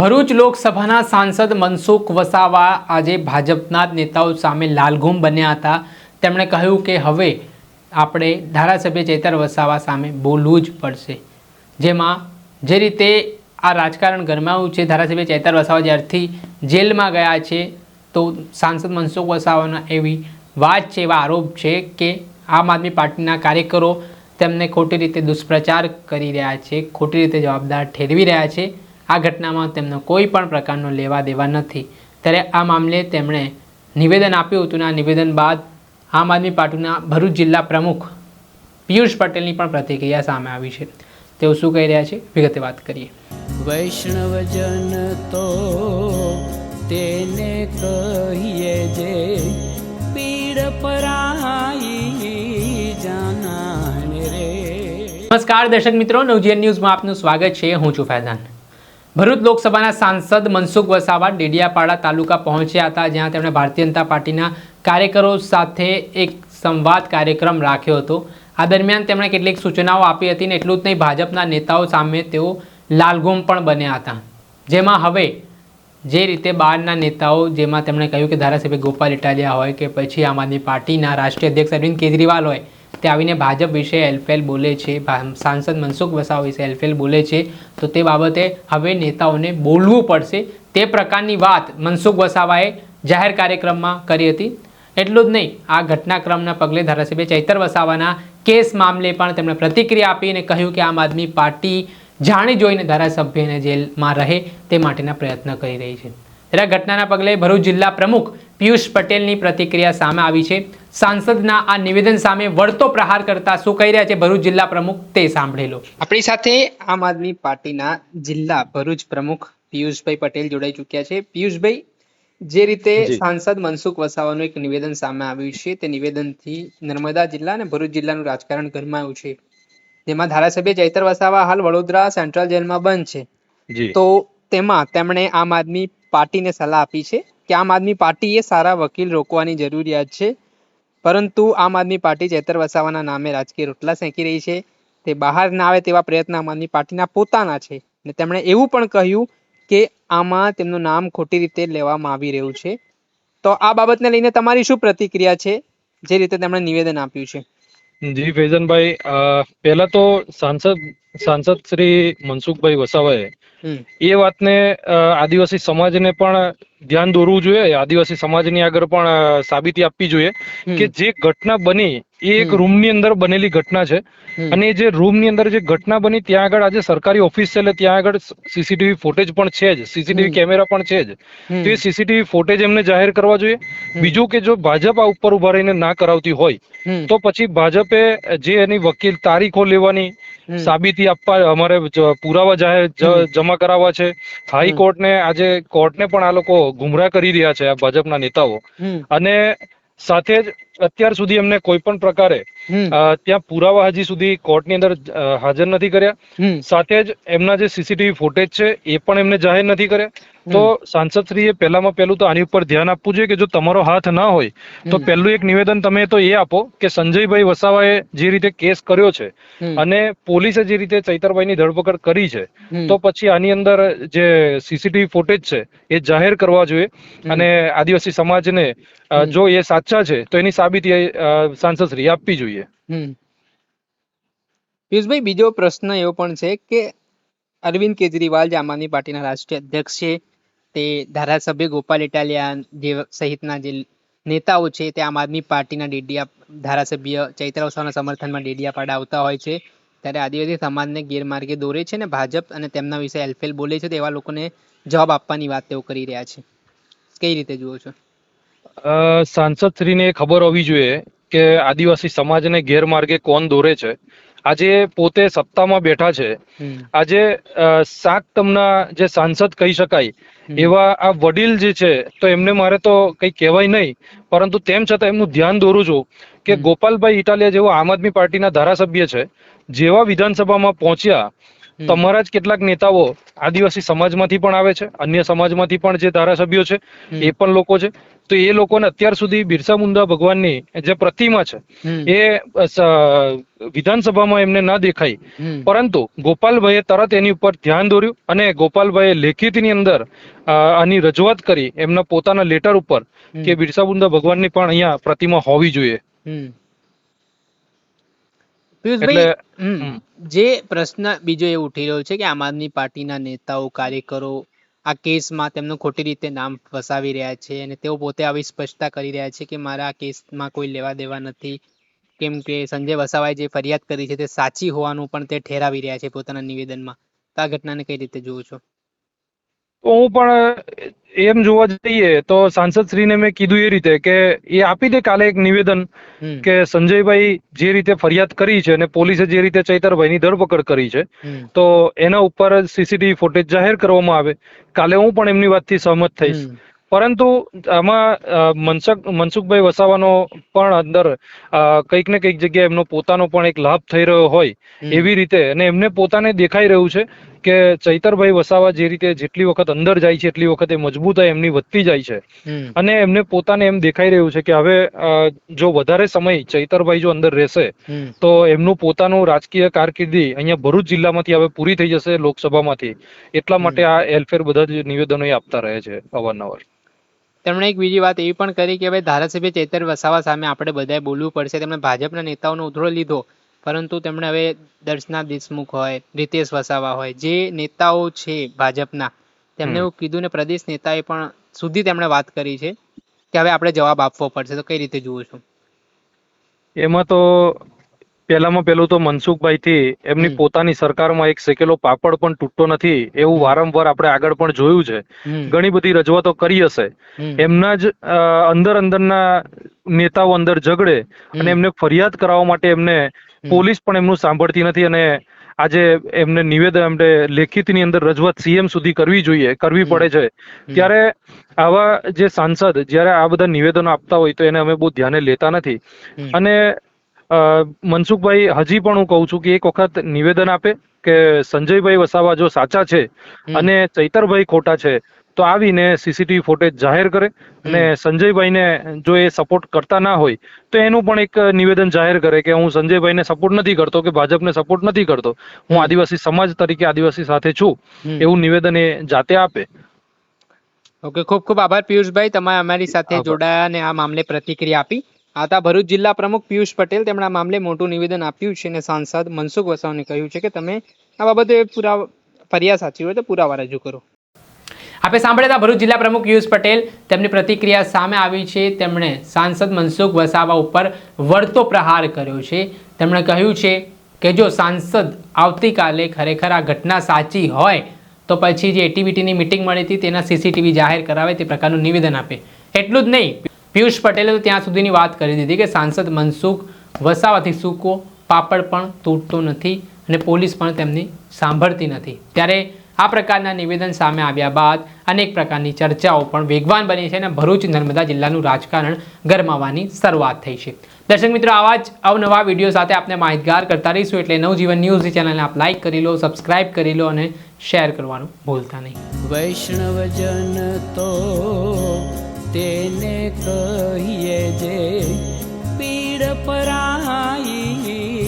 ભરૂચ લોકસભાના સાંસદ મનસુખ વસાવા આજે ભાજપના જ નેતાઓ સામે લાલઘૂમ બન્યા હતા। તેમણે કહ્યું કે હવે આપણે ધારાસભ્ય ચૈતર વસાવા સામે બોલવું જ પડશે। જેમાં જે રીતે આ રાજકારણ ગરમાયું છે, ધારાસભ્ય ચૈતર વસાવા જ્યારથી જેલમાં ગયા છે તો સાંસદ મનસુખ વસાવાના એવી વાત છે, એવા આરોપ છે કે આમ આદમી પાર્ટીના કાર્યકરો તેમને ખોટી રીતે દુષ્પ્રચાર કરી રહ્યા છે, ખોટી રીતે જવાબદાર ઠેરવી રહ્યા છે। આ ઘટનામાં તેમનો કોઈ પણ પ્રકારનો લેવા દેવા નથી। ત્યારે આ મામલે તેમણે નિવેદન આપ્યું હતું। આ નિવેદન બાદ આમ આદમી પાર્ટીના ભરૂચ જિલ્લા પ્રમુખ પિયુષ પટેલની પણ પ્રતિક્રિયા સામે આવી છે। તેઓ શું કહી રહ્યા છે, વિગતે વાત કરીએ। વૈષ્ણવજન તો તેને કહીએ જે પીડ પરાઈ જાનાને રે। નમસ્કાર દર્શક મિત્રો, નવજીવન ન્યૂઝમાં આપનું સ્વાગત છે। હું છું ફૈઝાન। ભરૂચ લોકસભાના સાંસદ મનસુખ વસાવા ડેડિયાપાડા તાલુકા પહોંચ્યા હતા, જ્યાં તેમણે ભારતીય જનતા પાર્ટીના કાર્યકરો સાથે એક સંવાદ કાર્યક્રમ રાખ્યો હતો। આ દરમિયાન તેમણે કેટલીક સૂચનાઓ આપી હતી અને એટલું જ નહીં, ભાજપના નેતાઓ સામે તેઓ લાલઘૂમ પણ બન્યા હતા। જેમાં હવે જે રીતે બહારના નેતાઓ, જેમાં તેમણે કહ્યું કે ધારાસભ્ય ગોપાલ ઇટાલિયા હોય કે પછી આમ આદમી પાર્ટીના રાષ્ટ્રીય અધ્યક્ષ અરવિંદ કેજરીવાલ હોય, તે આવીને ભાજપ વિશે એલફેલ બોલે છે, સાંસદ મનસુખ વસાવા વિશે એલફેલ બોલે છે, તો તે બાબતે હવે નેતાઓને બોલવું પડશે। તે પ્રકારની વાત મનસુખ વસાવાએ જાહેર કાર્યક્રમમાં કરી હતી। એટલું જ નહીં, આ ઘટનાક્રમના પગલે ધારાસભ્ય ચૈતર વસાવાના કેસ મામલે પણ તેમણે પ્રતિક્રિયા આપી અને કહ્યું કે આમ આદમી પાર્ટી જાણી જોઈને ધારાસભ્યને જેલમાં રહે તે માટેના પ્રયત્ન કરી રહી છે। ત્યારે ઘટનાના પગલે ભરૂચ જિલ્લા પ્રમુખ પિયુષ પટેલની પ્રતિક્રિયા સામે આવી છે। સાંસદના આ નિવેદન સામે વળતો પ્રહાર કરતા શું કહી રહ્યા છે ભરૂચ જિલ્લા પ્રમુખ, તે સાંભળી લો। આપણી સાથે આમ આદમી પાર્ટીના જિલ્લા ભરૂચ પ્રમુખ પિયુષભાઈ પટેલ જોડાઈ ચૂક્યા છે। પિયુષભાઈ, જે રીતે સાંસદ મનસુખ વસાવાનું એક નિવેદન સામે આવ્યું છે, તે નિવેદનથી નર્મદા જિલ્લા અને ભરૂચ જિલ્લાનું રાજકારણ ગરમાયું છે। જેમાં ધારાસભ્ય ચૈતર વસાવા હાલ વડોદરા સેન્ટ્રલ જેલમાં બંધ છે, તો તેમાં તેમણે આમ આદમી પાર્ટીને સલાહ આપી છે કે આમ આદમી પાર્ટીએ સારા વકીલ રોકવાની જરૂરિયાત છે, પરંતુ આમ આદમી પાર્ટી ચૈતર વસાવાના નામે રાજકીય રોટલા શેકી રહી છે। તે બહાર ના આવે તેવા પ્રયત્ન આમ આદમી પાર્ટીના પોતાના છે અને તેમણે એવું પણ કહ્યું કે આમાં તેમનું નામ ખોટી રીતે લેવામાં આવી રહ્યું છે। તો આ બાબતને લઈને તમારી શું પ્રતિક્રિયા છે, જે રીતે તેમણે નિવેદન આપ્યું છે? જી ફૈઝાનભાઈ, પહેલા તો સાંસદ શ્રી મનસુખભાઈ વસાવાએ એ વાતને આદિવાસી સમાજને પણ ધ્યાન દોરવું જોઈએ, આદિવાસી સમાજની આગળ પણ સાબિતી આપવી જોઈએ કે જે ઘટના બની એ એક રૂમની અંદર બનેલી ઘટના છે અને જે રૂમની અંદર જે ઘટના બની ત્યાં આગળ આજે સરકારી ઓફિસ છે, એટલે ત્યાં આગળ સીસીટીવી ફૂટેજ પણ છે જ, સીસીટીવી કેમેરા પણ છે જ, તો એ સીસીટીવી ફૂટેજ એમને જાહેર કરવા જોઈએ। બીજું કે જો ભાજપ આ ઉપર ઉભા રહીને ના કરાવતી હોય તો પછી ભાજપે જે એની વકીલ તારીખો લેવાની, સાબિતી આપવા, અમારે પુરાવા જાહેર જમા કરાવવા છે। હાઈકોર્ટને, આજે કોર્ટને પણ આ લોકો ગુમરાહ કરી રહ્યા છે, આ ભાજપના નેતાઓ। અને સાથે જ અત્યાર સુધી એમને કોઈ પણ પ્રકારે ત્યાં પુરાવા હજી સુધી કોર્ટની અંદર હાજર નથી કર્યા। સાથે જ એમના જે સીસીટીવી ફૂટેજ છે એ પણ એમને જાહેર નથી કર્યા। તો સાંસદશ્રીએ પહેલામાં પહેલું તો આની ઉપર ધ્યાન આપવું જોઈએ કે જો તમારો હાથ ના હોય તો પહેલું એક નિવેદન તમે તો એ આપો કે સંજયભાઈ વસાવાએ જે રીતે કેસ કર્યો છે અને પોલીસે જે રીતે ચૈતરભાઈની ધરપકડ કરી છે, તો પછી આની અંદર જે સીસીટીવી ફૂટેજ છે એ જાહેર કરવા જોઈએ અને આદિવાસી સમાજને જો એ સાચા છે તો એની સાબિતી સાંસદશ્રી આપવી જોઈએ। પિયુષભાઈ, બીજો પ્રશ્ન એવો પણ છે કે અરવિંદ કેજરીવાલ, જે આમ આદમી પાર્ટીના રાષ્ટ્રીય અધ્યક્ષ છે, તે ધારાસભ્ય ગોપાલ ઇટાલિયા જે સહિતના જે નેતાઓ છે તે આમ આદમી પાર્ટીના ધારાસભ્ય ચૈતર વસાવાના સમર્થનમાં ડેડિયાપાડા આવતા હોય છે, ત્યારે આદિવાસી સમાજને ગેરમાર્ગે દોરે છે અને ભાજપ અને તેમના વિશે એલફેલ બોલે છે, તેવા લોકોને જવાબ આપવાની વાત તેઓ કરી રહ્યા છે। કઈ રીતે જુઓ છો? સાંસદશ્રીને ખબર હોવી જોઈએ કે આદિવાસી સમાજને ગેરમાર્ગે કોણ દોરે છે। આજે પોતે સત્તામાં બેઠા છે, આજે શાક ટમના જે સાંસદ કહી શકાય એવા આ વડીલ જે છે, તો એમને મારે તો કઈ કહેવાય નહીં, પરંતુ તેમ છતાં એમનું ધ્યાન દોરું છું કે ગોપાલભાઈ ઇટાલિયા જેવો આમ આદમી પાર્ટીના ધારાસભ્ય છે, જેવા વિધાનસભામાં પહોંચ્યા, તમારા જ કેટલાક નેતાઓ આદિવાસી સમાજમાંથી પણ આવે છે, અન્ય સમાજમાંથી પણ જે ધારાસભ્યો છે એ પણ લોકો છે. તો એ લોકોને અત્યાર સુધી બિરસા મુંડા ભગવાનની જે પ્રતિમા છે એ વિધાનસભામાં એમને ના દેખાઈ, પરંતુ ગોપાલભાઈએ તરત એની ઉપર ધ્યાન દોર્યું અને ગોપાલભાઈએ લેખિતની અંદર આની રજૂઆત કરી એમના પોતાના લેટર ઉપર કે બિરસા મુંડા ભગવાનની પણ અહીંયા પ્રતિમા હોવી જોઈએ. પિયુષભાઈ, જે પ્રશ્ન બીજો એ ઉઠી રહ્યો છે કે આમ આદમી પાર્ટીના નેતાઓ કાર્યકરો આ કેસમાં તેમનું ખોટી રીતે નામ ફસાવી રહ્યા છે અને તેઓ પોતે આવી સ્પષ્ટતા કરી રહ્યા છે કે મારા આ કેસમાં કોઈ લેવા દેવા નથી, કેમ કે સંજય વસાવાએ જે ફરિયાદ કરી છે તે સાચી હોવાનું પણ તે ઠેરાવી રહ્યા છે પોતાના નિવેદનમાં. તો આ ઘટનાને કઈ રીતે જુઓ છો? તો હું પણ એમ જોવા જઈએ તો સાંસદ શ્રીને મેં કીધું એ રીતે કે એ આપી દે કાલે એક નિવેદન કે સંજયભાઈ જે રીતે ફરિયાદ કરી છે અને પોલીસે જે રીતે ચૈતરભાઈની ધરપકડ કરી છે તો એના ઉપર સીસીટીવી ફૂટેજ જાહેર કરવામાં આવે. કાલે હું પણ એમની વાતથી સહમત થઈશ. પરંતુ આમાં મનસુખભાઈ વસાવાનો પણ અંદર કંઈક ને કંઈક જગ્યાએ એમનો પોતાનો પણ એક લાભ થઈ રહ્યો હોય એવી રીતે, અને એમને પોતાને દેખાઈ રહ્યું છે કે ચૈતરભાઈ વસાવા જે રીતે જેટલી વખત અંદર જાય છે એટલી વખત મજબૂતાઈ એમની વધતી જાય છે અને એમને પોતાને એમ દેખાઈ રહ્યું છે કે હવે જો વધારે સમય ચૈતરભાઈ જો અંદર રહેશે તો એમનું પોતાનું રાજકીય કારકિર્દી અહીંયા ભરૂચ જિલ્લામાંથી હવે પૂરી થઈ જશે લોકસભામાંથી. એટલા માટે આ હેલ્પફેર બધા જ નિવેદનો આપતા રહે છે અવારનવાર. તેમણે એક બીજી વાત એવી પણ કરી કે હવે ધારાસભ્ય ચૈતર વસાવા સામે આપણે બધાએ બોલવું પડશે. તેમણે ભાજપના નેતાઓનો ઉધડો લીધો, પરંતુ તેમણે હવે દર્શના દેશમુખ હોય, રીતેશ વસાવા હોય, જે નેતાઓ છે ભાજપના, તેમને એવું કીધું ને પ્રદેશ નેતાએ પણ સુધી તેમણે વાત કરી છે કે હવે આપણે જવાબ આપવો પડશે. તો કઈ રીતે જુઓ છો? એમાં તો પહેલામાં પહેલું તો મનસુખભાઈ થી એમની પોતાની સરકારમાં એક શેકેલો પાપડ પણ તૂટતો નથી એવું વારંવાર આપણે આગળ પણ જોયું છે. ઘણી બધી રજૂઆતો કરી હશે. એમના જ અંદરના નેતાઓ અંદર ઝઘડે અને એમને ફરિયાદ કરાવવા માટે એમને પોલીસ પણ એમનું સાંભળતી નથી અને આજે એમને નિવેદન એમને લેખિતની અંદર રજૂઆત સીએમ સુધી કરવી પડે છે. ત્યારે આવા જે સાંસદ જ્યારે આ બધા નિવેદનો આપતા હોય તો એને અમે બહુ ધ્યાને લેતા નથી. અને મનસુખભાઈ હજી પણ હું કહું છું કે એક વખત નિવેદન આપે કે સંજયભાઈ વસાવા જો સાચા છે અને ચૈતરભાઈ ખોટા છે તો આવીને સીસીટીવી ફૂટેજ જાહેર કરે અને સંજયભાઈને જો એ સપોર્ટ કરતા ના હોય તો એનું પણ એક નિવેદન જાહેર કરે કે હું સંજયભાઈને સપોર્ટ નથી કરતો કે ભાજપને સપોર્ટ નથી કરતો, હું આદિવાસી સમાજ તરીકે આદિવાસી સાથે છું, એવું નિવેદન એ જાતે આપે. ઓકે, ખૂબ ખૂબ આભાર પિયુષભાઈ, તમે અમારી સાથે જોડાયા અને આ મામલે પ્રતિક્રિયા આપી. આ હતા ભરૂચ જિલ્લા પ્રમુખ પિયુષ પટેલ. તેમણે આ મામલે મોટું નિવેદન આપ્યું છે અને સાંસદ મનસુખ વસાવાને કહ્યું છે કે તમે આ બાબતે ફરિયાદ સાચી હોય તો પુરાવા રજૂ કરો. આપણે સાંભળ્યા હતા ભરૂચ જિલ્લા પ્રમુખ પિયુષ પટેલ. તેમની પ્રતિક્રિયા સામે આવી છે. તેમણે સાંસદ મનસુખ વસાવા ઉપર વળતો પ્રહાર કર્યો છે. તેમણે કહ્યું છે કે જો સાંસદ આવતીકાલે ખરેખર આ ઘટના સાચી હોય તો પછી જે એટીવીટીની મિટિંગ મળી હતી તેના સીસીટીવી જાહેર કરાવે તે પ્રકારનું નિવેદન આપે. એટલું જ નહીં, પિયુષ પટેલે તો ત્યાં સુધીની વાત કરી દીધી કે સાંસદ મનસુખ વસાવાથી સૂકો પાપડ પણ તૂટતો નથી અને પોલીસ પણ તેમની સાંભળતી નથી. ત્યારે આ પ્રકારના નિવેદન સામે આવ્યા બાદ અનેક પ્રકારની ચર્ચાઓ પણ વેગવાન બની છે અને ભરૂચ નર્મદા જિલ્લાનું રાજકારણ ગરમાવાની શરૂઆત થઈ છે. દર્શક મિત્રો, આવા જ અવનવા વિડીયો સાથે આપને માહિતગાર કરતા રહીશું. એટલે નવજીવન ન્યૂઝની ચેનલને આપ લાઇક કરી લો, સબસ્ક્રાઇબ કરી લો અને શેર કરવાનું ભૂલતા નહીં. વૈષ્ણવજન તો તેને કહીએ જે પીડ પરાઈ.